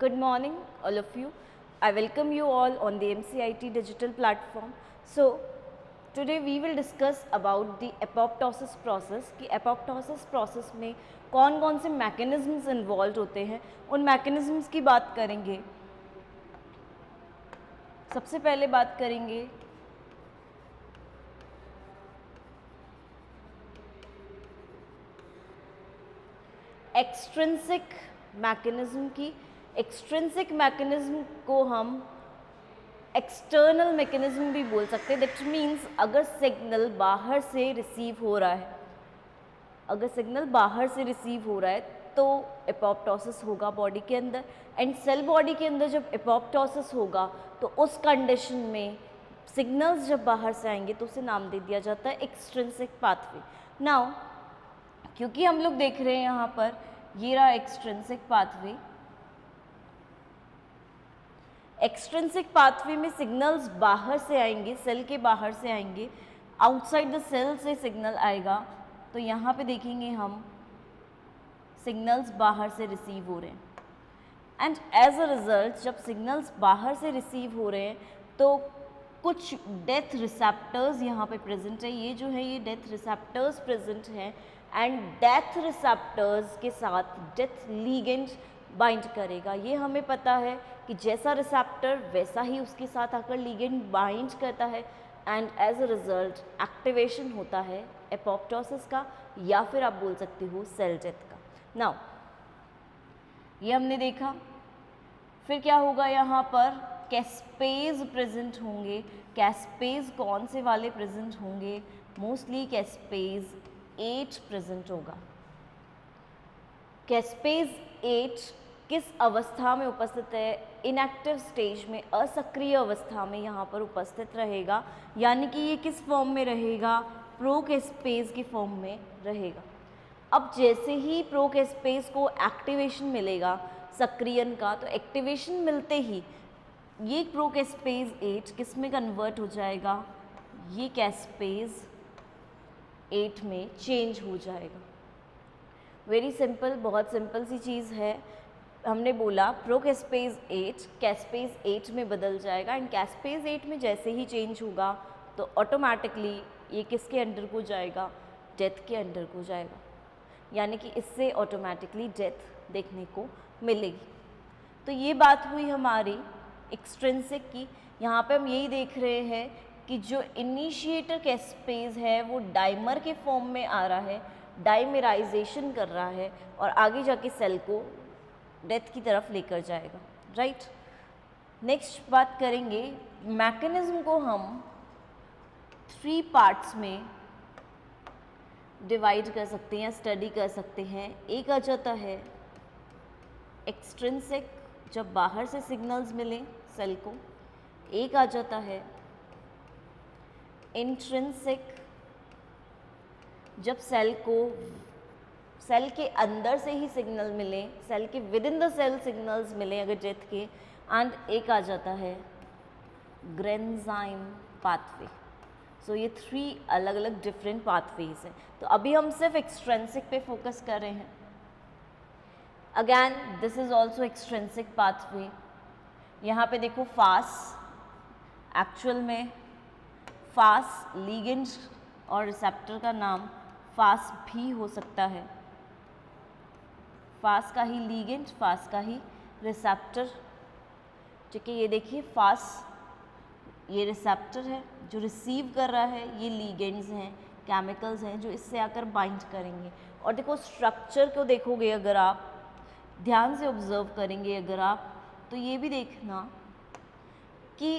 Good morning, all of you. I welcome you all on the MCIT digital platform. So, today we will discuss about the apoptosis process कि apoptosis process में कौन कौन से mechanisms involved होते हैं, उन mechanisms की बात करेंगे. सबसे पहले बात करेंगे एक्सट्रिंसिक मैकेनिज्म की. एक्सट्रिंसिक मैकेनिज्म को हम एक्सटर्नल मैकेनिज्म भी बोल सकते हैं. दैट मीन्स अगर सिग्नल बाहर से रिसीव हो रहा है, तो एपोप्टोसिस होगा बॉडी के अंदर. एंड सेल बॉडी के अंदर जब एपोप्टोसिस होगा तो उस कंडीशन में सिग्नल्स जब बाहर से आएंगे तो उसे नाम दे दिया जाता है एक्सट्रिंसिक पाथवे. नाउ क्योंकि हम लोग देख रहे हैं यहाँ पर ये रहा एक्सट्रिंसिक पाथवे. एक्सट्रिंसिक पाथवे में सिग्नल्स बाहर से आएंगे, सेल के बाहर से आएंगे, आउटसाइड द सेल से सिग्नल आएगा. तो यहाँ पे देखेंगे हम सिग्नल्स बाहर से रिसीव हो रहे हैं. एंड एज अ रिजल्ट जब सिग्नल्स बाहर से रिसीव हो रहे हैं तो कुछ डेथ रिसेप्टर्स यहाँ पे प्रेजेंट है. ये जो है ये डेथ रिसेप्टर्स प्रेजेंट हैं. एंड डेथ रिसेप्टर्स के साथ डेथ लीगेंड बाइंड करेगा. ये हमें पता है कि जैसा रिसेप्टर वैसा ही उसके साथ आकर लीगेंड बाइंड करता है. And as a result activation होता है एपोप्टोसिस का, या फिर आप बोल सकते हो सेल डेथ का. नाउ ये हमने देखा. फिर क्या होगा, यहाँ पर कैस्पेज प्रेजेंट होंगे. कैस्पेज कौन से वाले प्रेजेंट होंगे? मोस्टली कैस्पेज 8 प्रेजेंट होगा. कैस्पेज 8 किस अवस्था में उपस्थित है? इनएक्टिव स्टेज में, असक्रिय अवस्था में यहाँ पर उपस्थित रहेगा. यानी कि ये किस फॉर्म में रहेगा? प्रोकैस्पेज की फॉर्म में रहेगा. अब जैसे ही प्रोकैस्पेज को एक्टिवेशन मिलेगा सक्रियन का, तो एक्टिवेशन मिलते ही ये प्रोकैस्पेज 8 किस में कन्वर्ट हो जाएगा? ये कैस्पेज 8 में चेंज हो जाएगा. वेरी सिंपल, बहुत सिंपल सी चीज़ है. हमने बोला प्रोकैस्पेज 8 कैस्पेज 8 में बदल जाएगा. एंड कैस्पेज 8 में जैसे ही चेंज होगा तो ऑटोमेटिकली ये किसके अंडर को जाएगा? डेथ के अंडर को जाएगा. यानी कि इससे ऑटोमेटिकली डेथ देखने को मिलेगी. तो ये बात हुई हमारी एक्सट्रिंसिक की. यहाँ पे हम यही देख रहे हैं कि जो इनिशिएटर कैस्पेज है वो डाइमर के फॉर्म में आ रहा है, डाइमेराइजेशन कर रहा है और आगे जाके सेल को डेथ की तरफ लेकर जाएगा. राइट. नेक्स्ट बात करेंगे, मैकेनिज्म को हम 3 पार्ट्स में डिवाइड कर सकते हैं या स्टडी कर सकते हैं. एक आ जाता है एक्सट्रिंसिक, जब बाहर से सिग्नल्स मिले सेल को. एक आ जाता है इंट्रिंसिक, जब सेल के अंदर से ही सिग्नल मिले, सेल के within the cell signals मिले अगर डेथ के. एंड एक आ जाता है ग्रेन्जाइम पाथवे. सो ये 3 अलग अलग डिफरेंट पाथवेज हैं. तो अभी हम सिर्फ एक्सट्रिंसिक पे फोकस कर रहे हैं. Again this is also extrinsic pathway. यहाँ पे देखो फास, एक्चुअल में फास लीगेंड और रिसेप्टर का नाम फास भी हो सकता है. फास का ही लीगेंड, फास का ही रिसेप्टर. ठीक है, ये देखिए फास ये रिसेप्टर है जो रिसीव कर रहा है, ये लीगेंड्स हैं, केमिकल्स हैं जो इससे आकर बाइंड करेंगे. और देखो स्ट्रक्चर को देखोगे अगर आप ध्यान से ऑब्जर्व करेंगे अगर आप, तो ये भी देखना कि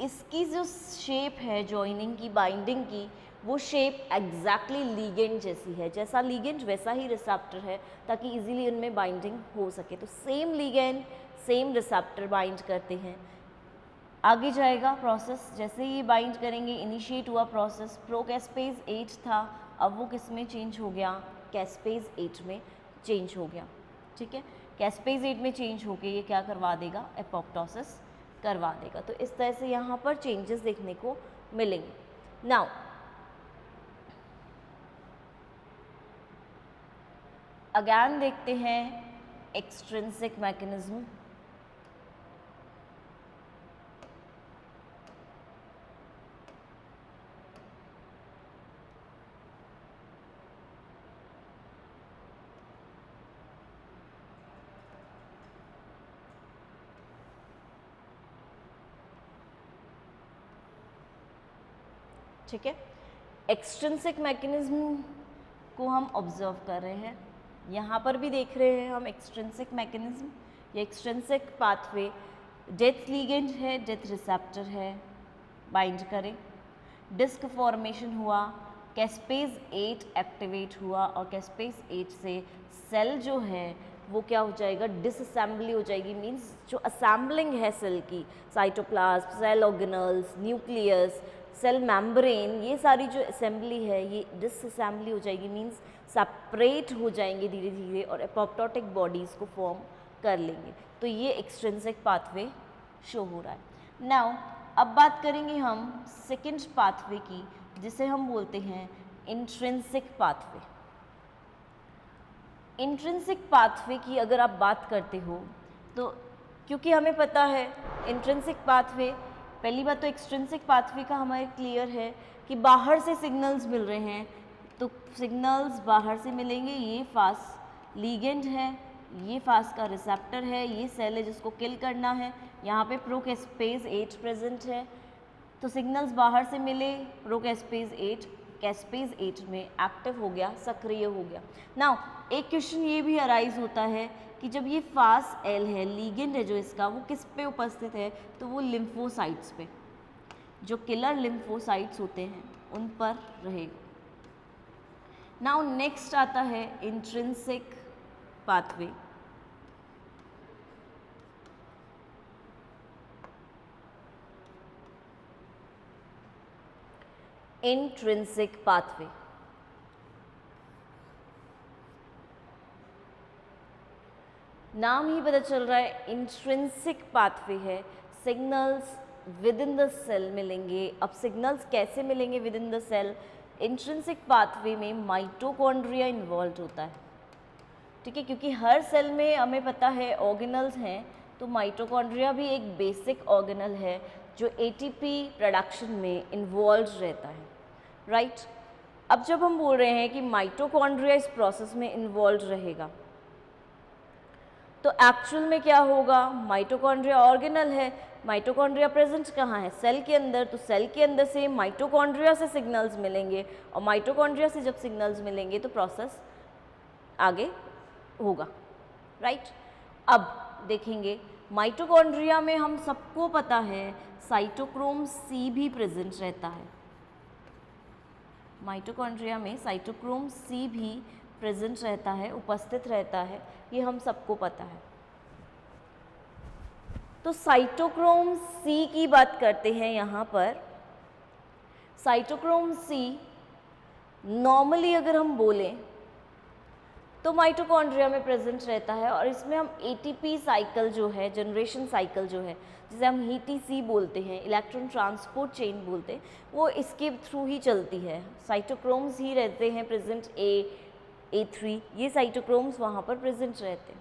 इसकी जो शेप है जॉइनिंग की, बाइंडिंग की, वो शेप एग्जैक्टली लीगेंड जैसी है. जैसा लीगेंड वैसा ही रिसेप्टर है ताकि इजीली उनमें बाइंडिंग हो सके. तो same ligand same receptor bind करते हैं. आगे जाएगा प्रोसेस, जैसे ही बाइंड करेंगे इनिशिएट हुआ प्रोसेस. प्रोकैस्पेज 8 था, अब वो किस में चेंज हो गया? कैस्पेज 8 में चेंज हो गया. ठीक है, कैस्पेज 8 में चेंज होके ये क्या करवा देगा? एपोप्टोसिस करवा देगा. तो इस तरह से यहाँ पर चेंजेस देखने को मिलेंगे. नाउ अगेन देखते हैं एक्सट्रिंसिक मैकेनिज्म. ठीक है। एक्सट्रिंसिक मैकेनिज्म को हम ऑब्जर्व कर रहे हैं, यहाँ पर भी देख रहे हैं हम एक्सट्रिंसिक मैकेनिज्म या एक्सट्रिंसिक पाथवे। डेथ लिगेंड है, डेथ रिसेप्टर है, बाइंड करें, डिस्क फॉर्मेशन हुआ, कैस्पेज 8 एक्टिवेट हुआ और कैस्पेज 8 से सेल जो है वो क्या हो जाएगा, डिसअसेंबली हो जाएगी। मींस जो असेंबलिंग है सेल की, cytoplasm, cell organelles, nucleus, cell membrane, ये सारी जो असेंबली है ये डिसअसेंबली हो जाएगी। मींस सेपरेट हो जाएंगे धीरे धीरे और एपोप्टोटिक बॉडीज़ को फॉर्म कर लेंगे। तो ये एक्सट्रिंसिक पाथवे शो हो रहा है। नाउ अब बात करेंगे हम सेकंड पाथवे की, जिसे हम बोलते हैं इंट्रिंसिक पाथवे। इंट्रिंसिक पाथवे की अगर आप बात करते हो तो क्योंकि हमें पता है इंट्रिंसिक पाथवे, पहली बात तो एक्सट्रिंसिक पाथवे का हमारे क्लियर है कि बाहर से सिग्नल्स मिल रहे हैं, तो सिग्नल्स बाहर से मिलेंगे। ये फास्ट लीगेंड है, ये फास्ट का रिसेप्टर है, ये सेल है जिसको किल करना है, यहाँ पे प्रोकैस्पेज 8 प्रेजेंट है। तो सिग्नल्स बाहर से मिले, प्रोकैस्पेज 8 कैस्पेज 8 में एक्टिव हो गया, सक्रिय हो गया। नाउ एक क्वेश्चन ये भी अराइज होता है कि जब ये फास्ट एल है, लीगेंड है जो इसका, वो किस पे उपस्थित है, तो वो लिम्फोसाइट्स पे, जो किलर लिम्फोसाइट्स होते हैं उन पर रहेगा। नाउ नेक्स्ट आता है इंट्रिंसिक पाथवे। इंट्रिंसिक पाथवे नाम ही पता चल रहा है इंट्रिंसिक पाथवे है। Signals within the cell मिलेंगे। अब सिग्नल्स कैसे मिलेंगे within the cell? Intrinsic pathway में माइटोकॉन्ड्रिया इन्वॉल्व होता है, ठीक है, क्योंकि हर सेल में हमें पता है ऑर्गेनल्स हैं, तो माइटोकॉन्ड्रिया भी एक बेसिक ऑर्गेनल है जो एटीपी प्रोडक्शन में इन्वॉल्व रहता है, राइट। अब जब हम बोल रहे हैं कि माइटोकॉन्ड्रिया इस प्रोसेस में इन्वॉल्व रहेगा, तो एक्चुअल में क्या होगा? माइटोकॉन्ड्रिया ऑर्गेनल है, माइटोकॉन्ड्रिया प्रेजेंट कहाँ है? सेल के अंदर। तो सेल के अंदर से माइटोकॉन्ड्रिया से सिग्नल्स मिलेंगे और माइटोकॉन्ड्रिया से जब सिग्नल्स मिलेंगे तो प्रोसेस आगे होगा, राइट। अब देखेंगे माइटोकॉन्ड्रिया में हम सबको पता है साइटोक्रोम सी भी प्रेजेंट रहता है। माइटोकॉन्ड्रिया में साइटोक्रोम सी भी प्रेजेंट रहता है, उपस्थित रहता है, ये हम सबको पता है। तो साइटोक्रोम सी की बात करते हैं यहाँ पर। साइटोक्रोम सी नॉर्मली अगर हम बोलें तो माइटोकॉन्ड्रिया में प्रेजेंट रहता है और इसमें हम एटीपी साइकिल जो है, जनरेशन साइकिल जो है, जिसे हम ईटीसी बोलते हैं, इलेक्ट्रॉन ट्रांसपोर्ट चेन बोलते हैं, वो इसके थ्रू ही चलती है। साइटोक्रोम्स ही रहते हैं प्रेजेंट, A3, ये साइटोक्रोम्स वहाँ पर प्रेजेंट रहते हैं,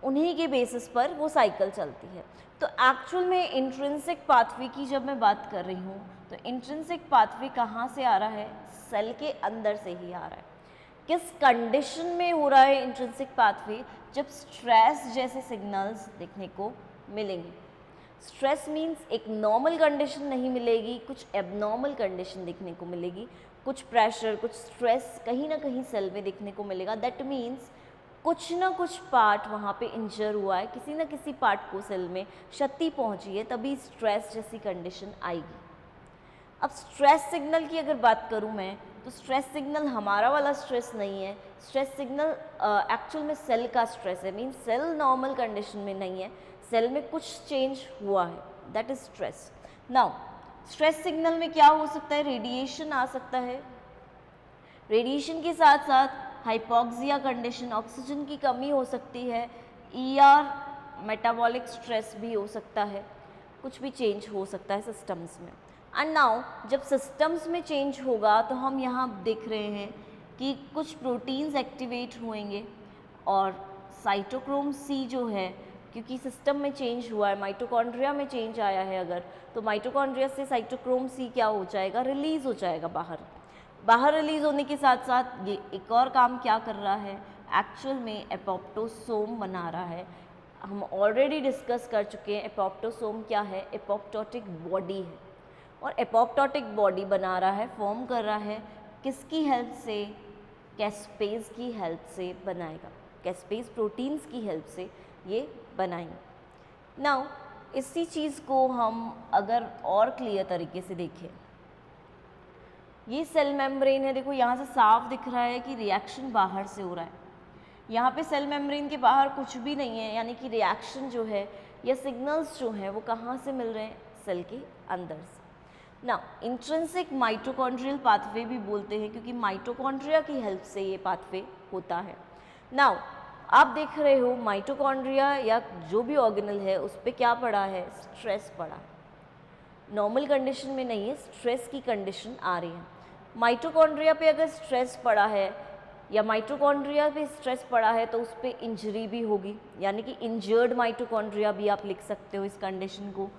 उन्हीं के बेसिस पर वो साइकिल चलती है। तो एक्चुअल में इंट्रिंसिक पाथवे की जब मैं बात कर रही हूँ तो इंट्रिंसिक पाथवे कहाँ से आ रहा है? सेल के अंदर से ही आ रहा है। किस कंडीशन में हो रहा है इंट्रिंसिक पाथवे? जब स्ट्रेस जैसे सिग्नल्स देखने को मिलेंगे। स्ट्रेस मीन्स एक नॉर्मल कंडीशन नहीं मिलेगी, कुछ एबनॉर्मल कंडीशन देखने को मिलेगी, कुछ प्रेशर, कुछ स्ट्रेस कहीं ना कहीं सेल में देखने को मिलेगा। दैट मीन्स कुछ ना कुछ पार्ट वहाँ पे इंजर हुआ है, किसी ना किसी पार्ट को सेल में क्षति पहुँची है, तभी स्ट्रेस जैसी कंडीशन आएगी। अब स्ट्रेस सिग्नल की अगर बात करूँ मैं, तो स्ट्रेस सिग्नल हमारा वाला स्ट्रेस नहीं है। स्ट्रेस सिग्नल एक्चुअल में सेल का स्ट्रेस है, मीन्स सेल नॉर्मल कंडीशन में नहीं है, सेल में कुछ चेंज हुआ है, that is stress. Now stress signal में क्या हो सकता है? रेडिएशन आ सकता है, रेडिएशन के साथ साथ हाइपोक्सिया कंडीशन, ऑक्सीजन की कमी हो सकती है, ER मेटाबॉलिक स्ट्रेस भी हो सकता है, कुछ भी चेंज हो सकता है सिस्टम्स में। एंड नाउ जब सिस्टम्स में चेंज होगा तो हम यहाँ देख रहे हैं कि कुछ प्रोटीन्स एक्टिवेट होंगे और साइटोक्रोम सी जो है, क्योंकि सिस्टम में चेंज हुआ है, माइटोकॉन्ड्रिया में चेंज आया है अगर, तो माइटोकॉन्ड्रिया से साइटोक्रोम सी क्या हो जाएगा? रिलीज़ हो जाएगा बाहर। बाहर रिलीज़ होने के साथ साथ ये एक और काम क्या कर रहा है? एक्चुअल में एपोप्टोसोम बना रहा है। हम ऑलरेडी डिस्कस कर चुके हैं एपोप्टोसोम क्या है, एपोप्टोटिक बॉडी है। और एपोप्टोटिक बॉडी बना रहा है, फॉर्म कर रहा है, किसकी हेल्प से? कैस्पेज की हेल्प से बनाएगा, कैस्पेज प्रोटीन्स की हेल्प से ये बनाएंगे। नाउ इसी चीज़ को हम अगर और क्लियर तरीके से देखें, ये सेल मेम्ब्रेन है, देखो यहाँ से साफ दिख रहा है कि रिएक्शन बाहर से हो रहा है, यहाँ पे सेल मेम्ब्रेन के बाहर कुछ भी नहीं है, यानी कि रिएक्शन जो है या सिग्नल्स जो हैं वो कहाँ से मिल रहे हैं? सेल के अंदर से। ना इंट्रिंसिक माइटोकॉन्ड्रियल पाथवे भी बोलते हैं, क्योंकि माइटोकॉन्ड्रिया की हेल्प से ये पाथवे होता है। नाउ आप देख रहे हो माइटोकॉन्ड्रिया या जो भी ऑर्गेनल है उस पर क्या पड़ा है? स्ट्रेस पड़ा है। नॉर्मल कंडीशन में नहीं है, स्ट्रेस की कंडीशन आ रही है। माइटोकॉन्ड्रिया पे अगर स्ट्रेस पड़ा है या माइटोकॉन्ड्रिया पे स्ट्रेस पड़ा है तो उस पर इंजरी भी होगी, यानी कि इंजर्ड माइटोकॉन्ड्रिया भी आप लिख सकते हो। इस कंडीशन को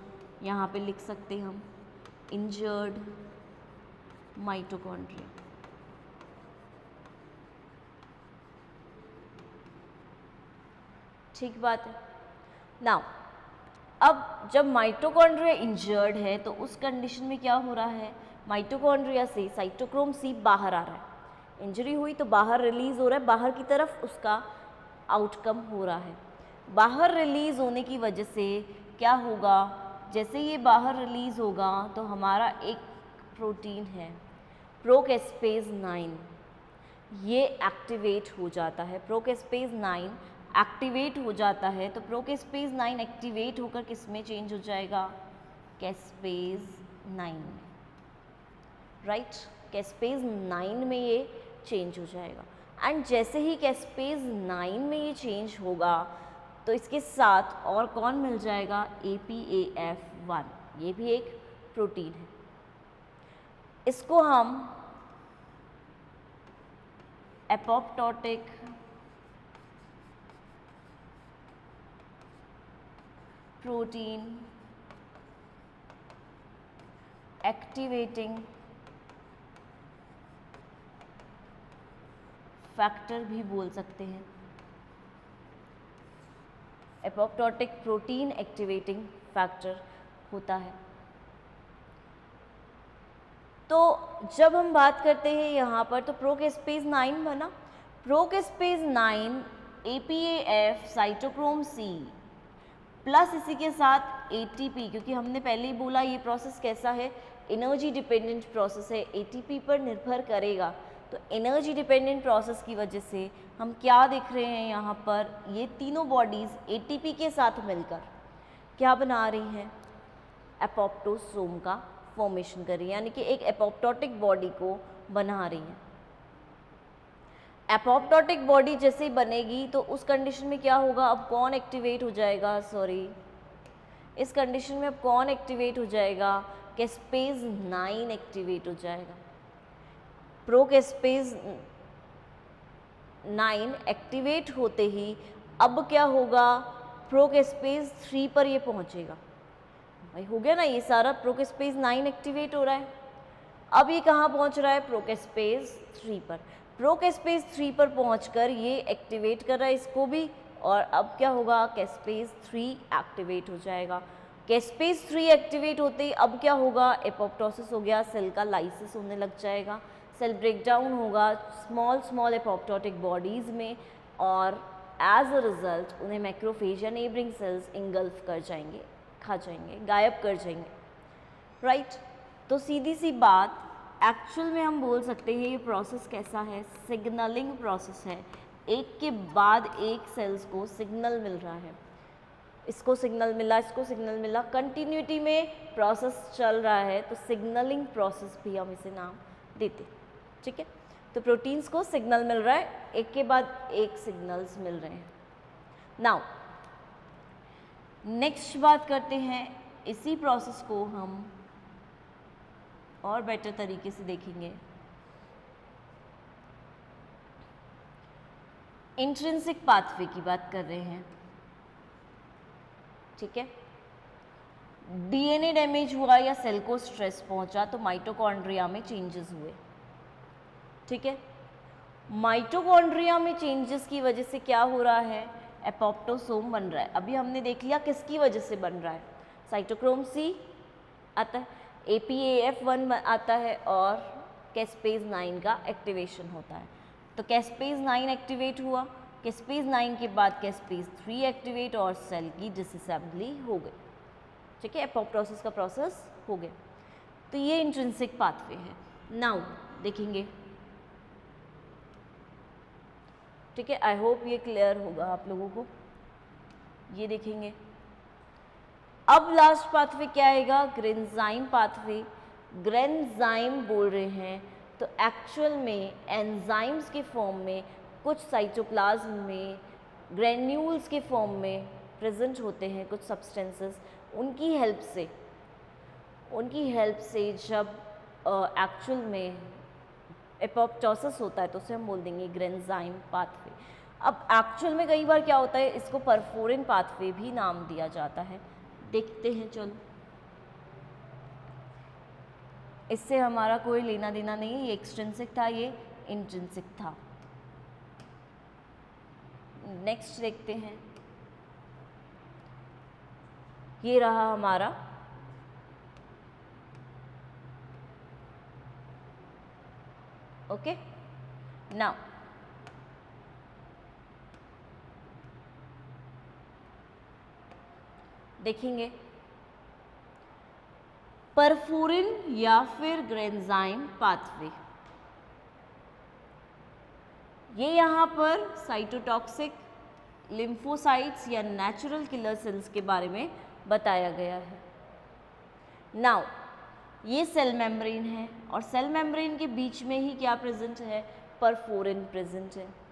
यहाँ पे लिख सकते हैं हम, इंजर्ड माइटोकॉन्ड्रिया। ठीक बात है। नाउ अब जब माइटोकॉन्ड्रिया इंजर्ड है तो उस कंडीशन में क्या हो रहा है? माइटोकॉन्ड्रिया से साइटोक्रोम सी बाहर आ रहा है, इंजरी हुई तो बाहर रिलीज हो रहा है, बाहर की तरफ उसका आउटकम हो रहा है। बाहर रिलीज होने की वजह से क्या होगा? जैसे ये बाहर रिलीज होगा तो हमारा एक प्रोटीन है प्रोकेस्पेज 9, ये एक्टिवेट हो जाता है। प्रोकेस्पेज 9 एक्टिवेट हो जाता है तो प्रोकेस्पेज 9 एक्टिवेट होकर किस में चेंज हो जाएगा? कैस्पेज 9 में, राइट। कैस्पेज 9 में ये चेंज हो जाएगा। एंड जैसे ही कैस्पेज 9 में ये चेंज होगा तो इसके साथ और कौन मिल जाएगा? APAF1, ये भी एक प्रोटीन है। इसको हम एपोप्टोटिक प्रोटीन एक्टिवेटिंग फैक्टर भी बोल सकते हैं। एपोप्टोटिक प्रोटीन एक्टिवेटिंग फैक्टर होता है। तो जब हम बात करते हैं यहाँ पर तो प्रोकेस्पेज 9 बना, प्रोकेस्पेज 9 APAF साइटोक्रोम C प्लस इसी के साथ ATP, क्योंकि हमने पहले ही बोला ये प्रोसेस कैसा है? एनर्जी डिपेंडेंट प्रोसेस है, ATP पर निर्भर करेगा। तो एनर्जी डिपेंडेंट प्रोसेस की वजह से हम क्या देख रहे हैं यहाँ पर? ये तीनों बॉडीज़ ATP के साथ मिलकर क्या बना रही हैं? एपोप्टोसोम का फॉर्मेशन कर रही है, यानी कि एक एपोप्टोटिक बॉडी को बना रही है। एपोप्टोटिक बॉडी जैसे ही बनेगी तो उस कंडीशन में क्या होगा? अब कौन एक्टिवेट हो जाएगा? सॉरी, इस कंडीशन में अब कौन एक्टिवेट हो जाएगा? कैस्पेज 9 एक्टिवेट हो जाएगा। प्रोकेस्पेज 9 एक्टिवेट होते ही अब क्या होगा? प्रोकेस्पेज 3 पर ये पहुंचेगा। भाई हो गया ना, ये सारा प्रोकेस्पेज 9 एक्टिवेट हो रहा है। अब ये कहाँ पहुंच रहा है? प्रोकेस्पेज 3 पर। प्रोकेस्पेज 3 पर पहुंचकर ये एक्टिवेट कर रहा है इसको भी, और अब क्या होगा? कैस्पेज 3 एक्टिवेट हो जाएगा। कैस्पेज 3 एक्टिवेट होते ही अब क्या होगा? एपोप्टोसिस हो गया, सेल का लाइसिस होने लग जाएगा, सेल ब्रेकडाउन होगा स्मॉल एपोप्टोटिक बॉडीज़ में, और एज अ रिज़ल्ट उन्हें मैक्रोफेज या नेबरिंग सेल्स इंगल्फ कर जाएंगे, खा जाएंगे, गायब कर जाएंगे, राइट। तो सीधी सी बात, एक्चुअल में हम बोल सकते हैं ये प्रोसेस कैसा है? सिग्नलिंग प्रोसेस है। एक के बाद एक सेल्स को सिग्नल मिल रहा है, इसको सिग्नल मिला, इसको सिग्नल मिला, कंटिन्यूटी में प्रोसेस चल रहा है, तो सिग्नलिंग प्रोसेस भी हम इसे नाम देते, ठीक है। तो प्रोटीन्स को सिग्नल मिल रहा है, एक के बाद एक सिग्नल्स मिल रहे हैं। नाउ नेक्स्ट बात करते हैं, इसी प्रोसेस को हम और बेटर तरीके से देखेंगे। इंट्रिंसिक पाथवे की बात कर रहे हैं, ठीक है। डीएनए डैमेज हुआ या सेल को स्ट्रेस पहुंचा तो माइटोकॉन्ड्रिया में चेंजेस हुए, ठीक है। माइटोकॉन्ड्रिया में चेंजेस की वजह से क्या हो रहा है? एपोप्टोसोम बन रहा है। अभी हमने देख लिया किसकी वजह से बन रहा है, साइटोक्रोम सी आता है। APAF1 आता है और कैस्पेज 9 का एक्टिवेशन होता है। तो कैस्पेज 9 एक्टिवेट हुआ, कैस्पेज 9 के बाद कैस्पेज 3 एक्टिवेट और सेल की डिसअसेंबली हो गई। ठीक है, एपोप्टोसिस का प्रोसेस हो गया। तो ये इंट्रिंसिक पाथवे है। नाउ देखेंगे, ठीक है, आई होप ये क्लियर होगा आप लोगों को। ये देखेंगे, अब लास्ट पाथवे क्या आएगा, ग्रेन्जाइम पाथवे। ग्रेन्जाइम बोल रहे हैं तो एक्चुअल में एंजाइम्स के फॉर्म में कुछ साइटोप्लाज्म में ग्रेन्यूल्स के फॉर्म में प्रेजेंट होते हैं कुछ सब्सटेंसेस। उनकी हेल्प से जब एक्चुअल में एपोप्टोसिस होता है तो उसे हम बोल देंगे ग्रेन्जाइम पाथवे। अब एक्चुअल में कई बार क्या होता है, इसको परफोरिन पाथवे भी नाम दिया जाता है। देखते हैं, चलो, इससे हमारा कोई लेना देना नहीं है, ये एक्सट्रिंसिक था, ये इंट्रिंसिक था। नेक्स्ट देखते हैं, ये रहा हमारा ओके। नाउ देखेंगे, परफोरिन या फिर ग्रेन्जाइम पाथवे। ये यहाँ पर साइटोटॉक्सिक लिम्फोसाइट्स या नेचुरल किलर सेल्स के बारे में बताया गया है। नाउ ये सेल मेम्ब्रेन है और सेल मेम्ब्रेन के बीच में ही क्या प्रेजेंट है, परफोरिन प्रेजेंट है।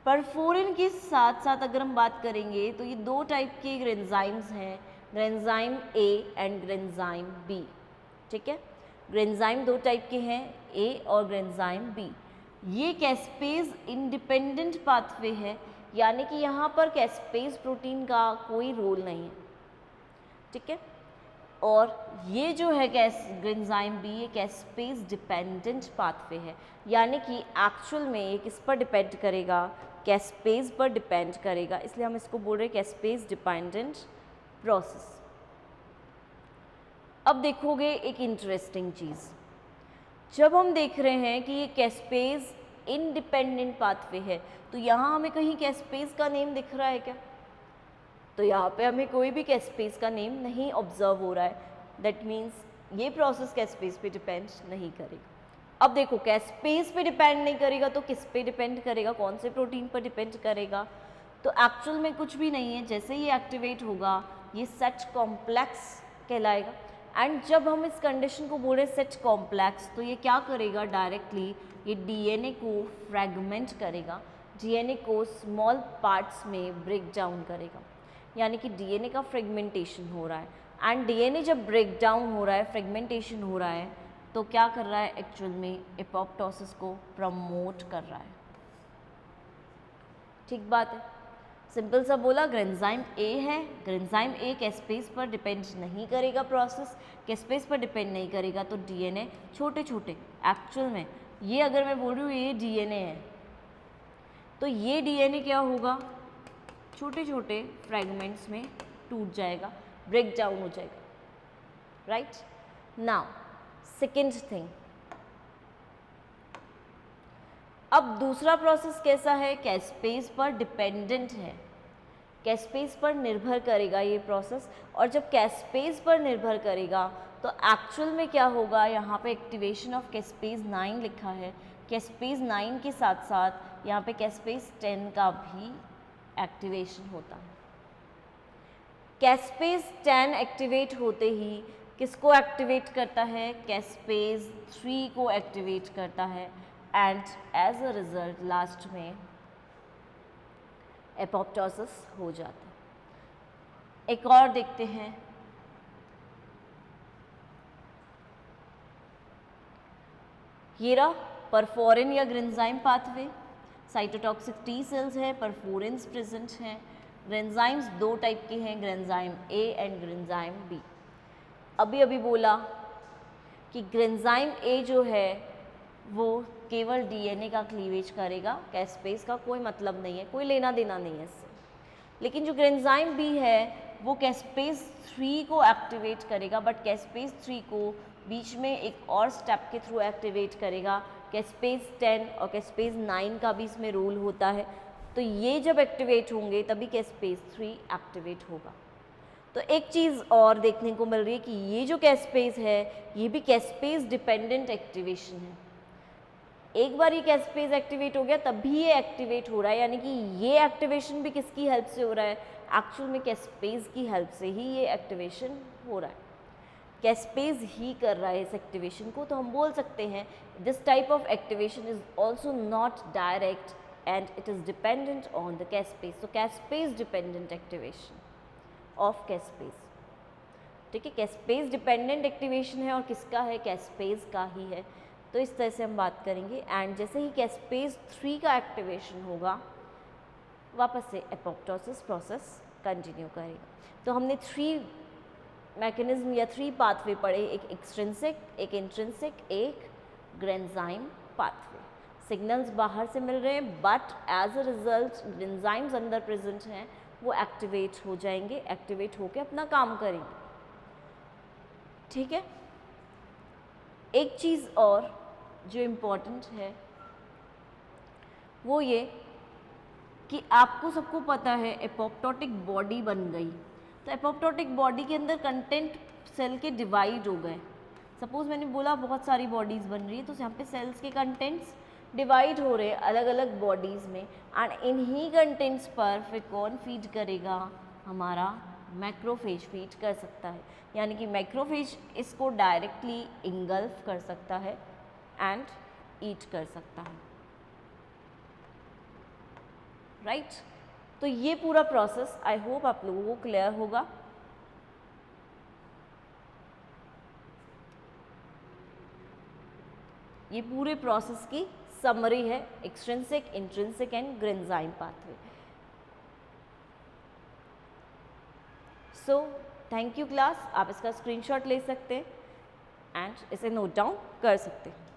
परफोरिन के साथ साथ अगर हम बात करेंगे तो ये दो टाइप के ग्रेन्जाइम्स हैं, ग्रेन्जाइम ए एंड ग्रेन्जाइम बी। ठीक है, ग्रेन्जाइम दो टाइप के हैं, ए और ग्रेन्जाइम बी। ये कैस्पेज इंडिपेंडेंट पाथवे है, यानी कि यहाँ पर कैस्पेज प्रोटीन का कोई रोल नहीं है। ठीक है, और ये जो है ग्रेन्जाइम बी, ये कैस्पेज डिपेंडेंट पाथवे है, यानी कि एक्चुअल में ये किस पर डिपेंड करेगा, कैस्पेज पर डिपेंड करेगा, इसलिए हम इसको बोल रहे हैं कैस्पेज डिपेंडेंट प्रोसेस। अब देखोगे एक इंटरेस्टिंग चीज़, जब हम देख रहे हैं कि ये कैस्पेज इंडिपेंडेंट पाथवे है तो यहाँ हमें कहीं कैस्पेज का नेम दिख रहा है क्या, तो यहाँ पे हमें कोई भी कैस्पेज का नेम नहीं ऑब्जर्व हो रहा है। दैट मीन्स ये प्रोसेस कैस्पेज पे डिपेंड नहीं करेगा। अब देखो, कैस्पेज पे डिपेंड नहीं करेगा तो किस पे डिपेंड करेगा, कौन से प्रोटीन पर डिपेंड करेगा, तो एक्चुअल में कुछ भी नहीं है। जैसे ही एक्टिवेट होगा ये सेट कॉम्प्लेक्स कहलाएगा। एंड जब हम इस कंडीशन को बोले सेट कॉम्प्लेक्स, तो ये क्या करेगा, डायरेक्टली ये डीएनए को फ्रैगमेंट करेगा, डीएनए को स्मॉल पार्ट्स में ब्रेक डाउन करेगा, यानी कि डीएनए का फ्रेगमेंटेशन हो रहा है। एंड डीएनए जब ब्रेक डाउन हो रहा है, फ्रेगमेंटेशन हो रहा है, तो क्या कर रहा है, एक्चुअल में एपोप्टोसिस को प्रमोट कर रहा है। ठीक बात है, सिंपल सा बोला, ग्रेन्जाइम ए है, ग्रेन्जाइम ए कैस्पेज पर डिपेंड नहीं करेगा, प्रोसेस कैस्पेज पर डिपेंड नहीं करेगा, तो डीएनए छोटे छोटे, एक्चुअल में ये अगर मैं बोल रही हूँ ये डीएनए है, तो ये डीएनए क्या होगा, छोटे छोटे फ्रैगमेंट्स में टूट जाएगा, ब्रेक डाउन हो जाएगा। राइट, नाउ सेकेंड थिंग, अब दूसरा प्रोसेस कैसा है, कैस्पेज पर डिपेंडेंट है, कैस्पेज पर निर्भर करेगा ये प्रोसेस। और जब कैस्पेज पर निर्भर करेगा तो एक्चुअल में क्या होगा, यहाँ पे एक्टिवेशन ऑफ कैस्पेज 9 लिखा है, कैस्पेज 9 के साथ साथ यहाँ पे कैस्पेज 10 का भी एक्टिवेशन होता है। कैस्पेज 10 एक्टिवेट होते ही किसको एक्टिवेट करता है, कैस्पेज 3 को एक्टिवेट करता है, and as a result last में एपोप्टोसिस हो जाता है। एक और देखते हैं, ये रहा परफोरिन या ग्रेन्जाइम पाथवे। साइटोटॉक्सिक टी सेल्स है, परफोरिन्स प्रेजेंट हैं। ग्रेन्जाइम्स दो टाइप के हैं, ग्रेन्जाइम ए एंड ग्रेन्जाइम बी। अभी अभी बोला कि ग्रेन्जाइम ए जो है वो केवल डीएनए का क्लीवेज करेगा, कैस्पेज का कोई मतलब नहीं है, कोई लेना देना नहीं है इससे। लेकिन जो ग्रेन्जाइम बी है वो कैस्पेज 3 को एक्टिवेट करेगा, बट कैस्पेज 3 को बीच में एक और स्टेप के थ्रू एक्टिवेट करेगा। कैस्पेज 10 और कैस्पेज 9 का भी इसमें रोल होता है। तो ये जब एक्टिवेट होंगे तभी कैस्पेज 3 एक्टिवेट होगा। तो एक चीज़ और देखने को मिल रही है कि ये जो कैस्पेज है ये भी कैस्पेज डिपेंडेंट एक्टिवेशन है। एक बार ये कैस्पेज एक्टिवेट हो गया तब भी ये एक्टिवेट हो रहा है, यानी कि ये एक्टिवेशन भी किसकी हेल्प से हो रहा है, एक्चुअल में कैस्पेज की हेल्प से ही ये एक्टिवेशन हो रहा है। कैस्पेज ही कर रहा है इस एक्टिवेशन को। तो हम बोल सकते हैं this type of activation is also not direct and it is dependent on the caspase. तो caspase dependent activation of caspase, ठीक है। कैस्पेज डिपेंडेंट एक्टिवेशन है और किसका है, कैस्पेज का ही है। तो इस तरह से हम बात करेंगे। एंड जैसे ही कैस्पेज 3 का एक्टिवेशन होगा वापस से एपोप्टोसिस प्रोसेस कंटिन्यू करेगा। तो हमने 3 मैकेनिज्म या 3 पाथवे पढ़े, एक एक्सट्रिंसिक, एक इंट्रिंसिक, एक ग्रेंजाइम पाथवे। सिग्नल्स बाहर से मिल रहे हैं बट एज अ रिजल्ट ग्रेंजाइम्स अंदर प्रेजेंट हैं, वो एक्टिवेट हो जाएंगे, एक्टिवेट होकर अपना काम करेंगे, ठीक है। एक चीज़ और जो इम्पोर्टेंट है वो ये कि आपको सबको पता है एपोप्टोटिक बॉडी बन गई। तो एपोप्टोटिक बॉडी के अंदर कंटेंट सेल के डिवाइड हो गए। सपोज मैंने बोला बहुत सारी बॉडीज़ बन रही है, तो यहाँ पे सेल्स के कंटेंट्स डिवाइड हो रहे हैं अलग अलग बॉडीज़ में। एंड इन्हीं कंटेंट्स पर फिर कौन फीड करेगा, हमारा मैक्रोफेज फीड कर सकता है। यानी कि मैक्रोफेज इसको डायरेक्टली इंगल्फ कर सकता है एंड ईट कर सकता है, राइट। तो ये पूरा प्रोसेस आई होप आप लोगों को क्लियर होगा। ये पूरे प्रोसेस की समरी है, extrinsic, intrinsic and granzyme pathway. So thank you class, आप इसका स्क्रीनशॉट ले सकते हैं एंड इसे नोट डाउन कर सकते हैं।